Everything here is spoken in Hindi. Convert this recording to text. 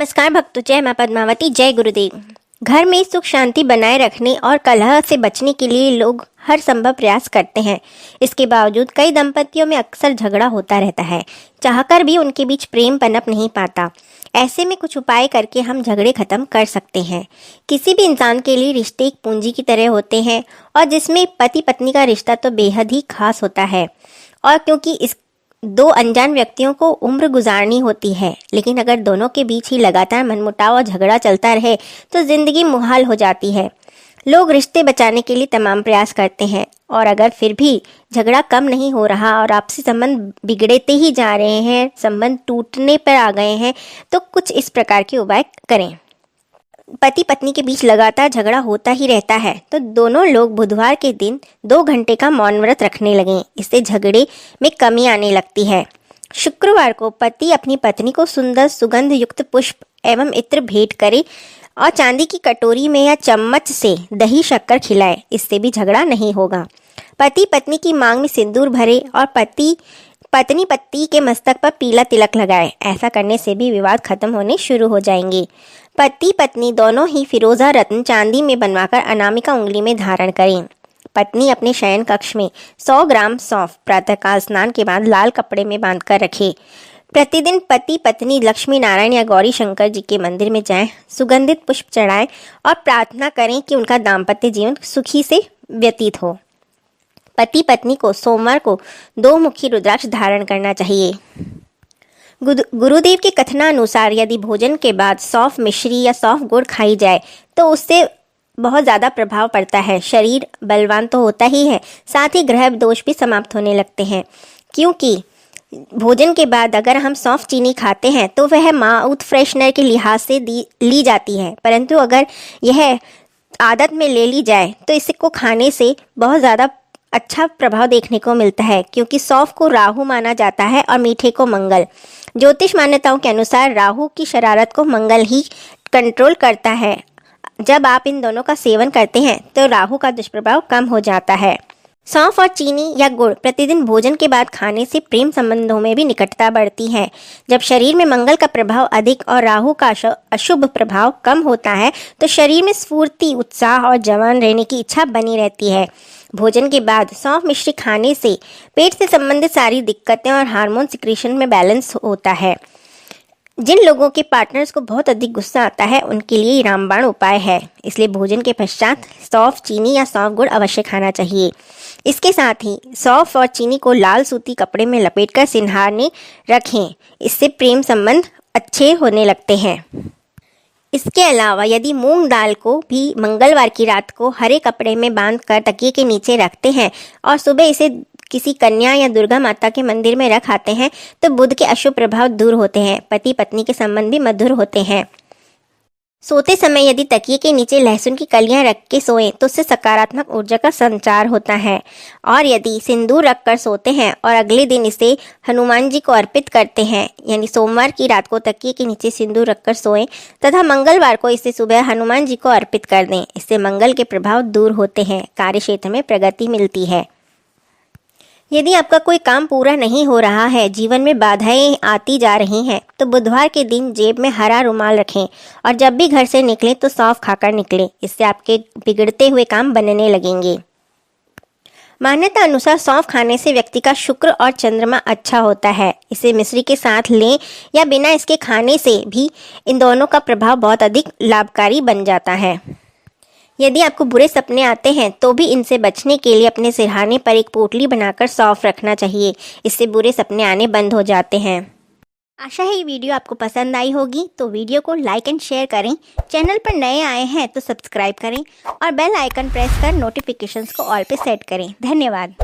नमस्कार भक्तों, जय मां पद्मावती, जय गुरुदेव। घर में सुख शांति बनाए रखने और कलह से बचने के लिए लोग हर संभव प्रयास करते हैं। इसके बावजूद कई दंपतियों में अक्सर झगड़ा होता रहता है। चाहकर भी उनके बीच प्रेम पनप नहीं पाता। ऐसे में कुछ उपाय करके हम झगड़े खत्म कर सकते हैं। किसी भी इंसान के लिए रिश्ते एक पूंजी की तरह होते हैं और जिसमें पति पत्नी का रिश्ता तो बेहद ही खास होता है। और क्योंकि इस दो अनजान व्यक्तियों को उम्र गुजारनी होती है, लेकिन अगर दोनों के बीच ही लगातार मनमुटाव और झगड़ा चलता रहे तो जिंदगी मुहाल हो जाती है। लोग रिश्ते बचाने के लिए तमाम प्रयास करते हैं और अगर फिर भी झगड़ा कम नहीं हो रहा और आपसी संबंध बिगड़ते ही जा रहे हैं, संबंध टूटने पर आ गए हैं, तो कुछ इस प्रकार के उपाय करें। पति पत्नी के बीच लगातार झगड़ा होता ही रहता है तो दोनों लोग बुधवार के दिन 2 घंटे का मौन व्रत रखने लगें। इससे झगड़े में कमी आने लगती है। शुक्रवार को पति अपनी पत्नी को सुंदर सुगंध युक्त पुष्प एवं इत्र भेंट करे और चांदी की कटोरी में या चम्मच से दही शक्कर खिलाए। इससे भी झगड़ा नहीं होगा। पति पत्नी की मांग में सिंदूर भरे और पत्नी पति के मस्तक पर पीला तिलक लगाए। ऐसा करने से भी विवाद खत्म होने शुरू हो जाएंगे। पति पत्नी दोनों ही फिरोजा रत्न चांदी में बनवाकर अनामिका उंगली में धारण करें। पत्नी अपने शयन कक्ष में 100 ग्राम सौंफ प्रातःकाल स्नान के बाद लाल कपड़े में बांधकर रखे। प्रतिदिन पति पत्नी लक्ष्मी नारायण या गौरी शंकर जी के मंदिर में जाएं, सुगंधित पुष्प चढ़ाएं और प्रार्थना करें कि उनका दाम्पत्य जीवन सुखी से व्यतीत हो। पति पत्नी को सोमवार को 2 मुखी रुद्राक्ष धारण करना चाहिए। गुरुदेव के कथनानुसार यदि भोजन के बाद सौंफ मिश्री या सौंफ गुड़ खाई जाए तो उससे बहुत ज़्यादा प्रभाव पड़ता है। शरीर बलवान तो होता ही है, साथ ही ग्रह दोष भी समाप्त होने लगते हैं। क्योंकि भोजन के बाद अगर हम सौंफ चीनी खाते हैं तो वह माउथ फ्रेशनर के लिहाज से ली जाती है, परंतु अगर यह आदत में ले ली जाए तो इसको खाने से बहुत ज़्यादा अच्छा प्रभाव देखने को मिलता है। क्योंकि सौंफ को राहु माना जाता है और मीठे को मंगल। ज्योतिष मान्यताओं के अनुसार राहु की शरारत को मंगल ही कंट्रोल करता है। जब आप इन दोनों का सेवन करते हैं तो राहु का दुष्प्रभाव कम हो जाता है। सौंफ और चीनी या गुड़ प्रतिदिन भोजन के बाद खाने से प्रेम संबंधों में भी निकटता बढ़ती है। जब शरीर में मंगल का प्रभाव अधिक और राहु का अशुभ प्रभाव कम होता है तो शरीर में स्फूर्ति, उत्साह और जवान रहने की इच्छा बनी रहती है। भोजन के बाद सौंफ मिश्री खाने से पेट से संबंधित सारी दिक्कतें और हार्मोन सिक्रीशन में बैलेंस होता है। जिन लोगों के पार्टनर्स को बहुत अधिक गुस्सा आता है उनके लिए रामबाण उपाय है। इसलिए भोजन के पश्चात सौंफ चीनी या सौंफ गुड़ अवश्य खाना चाहिए। इसके साथ ही सौंफ और चीनी को लाल सूती कपड़े में लपेटकर सिंहारने रखें। इससे प्रेम संबंध अच्छे होने लगते हैं। इसके अलावा यदि मूंग दाल को भी मंगलवार की रात को हरे कपड़े में बांधकर तकिए के नीचे रखते हैं और सुबह इसे किसी कन्या या दुर्गा माता के मंदिर में रख आते हैं तो बुध के अशुभ प्रभाव दूर होते हैं। पति पत्नी के संबंध भी मधुर होते हैं। सोते समय यदि तकिए के नीचे लहसुन की कलियां रख के सोएं तो उससे सकारात्मक ऊर्जा का संचार होता है। और यदि सिंदूर रखकर सोते हैं और अगले दिन इसे हनुमान जी को अर्पित करते हैं, यानी सोमवार की रात को तकिए के नीचे सिंदूर रखकर सोएं तथा मंगलवार को इसे सुबह हनुमान जी को अर्पित कर दें, इससे मंगल के प्रभाव दूर होते हैं। कार्य क्षेत्र में प्रगति मिलती है। यदि आपका कोई काम पूरा नहीं हो रहा है, जीवन में बाधाएं आती जा रही हैं, तो बुधवार के दिन जेब में हरा रुमाल रखें और जब भी घर से निकलें तो सौंफ खाकर निकलें। इससे आपके बिगड़ते हुए काम बनने लगेंगे। मान्यता अनुसार सौंफ खाने से व्यक्ति का शुक्र और चंद्रमा अच्छा होता है। इसे मिश्री के साथ लें या बिना इसके खाने से भी इन दोनों का प्रभाव बहुत अधिक लाभकारी बन जाता है। यदि आपको बुरे सपने आते हैं तो भी इनसे बचने के लिए अपने सिरहाने पर एक पोटली बनाकर सौंफ रखना चाहिए। इससे बुरे सपने आने बंद हो जाते हैं। आशा है ये वीडियो आपको पसंद आई होगी, तो वीडियो को लाइक एंड शेयर करें। चैनल पर नए आए हैं तो सब्सक्राइब करें और बेल आइकन प्रेस कर नोटिफिकेशंस को ऑल पे सेट करें। धन्यवाद।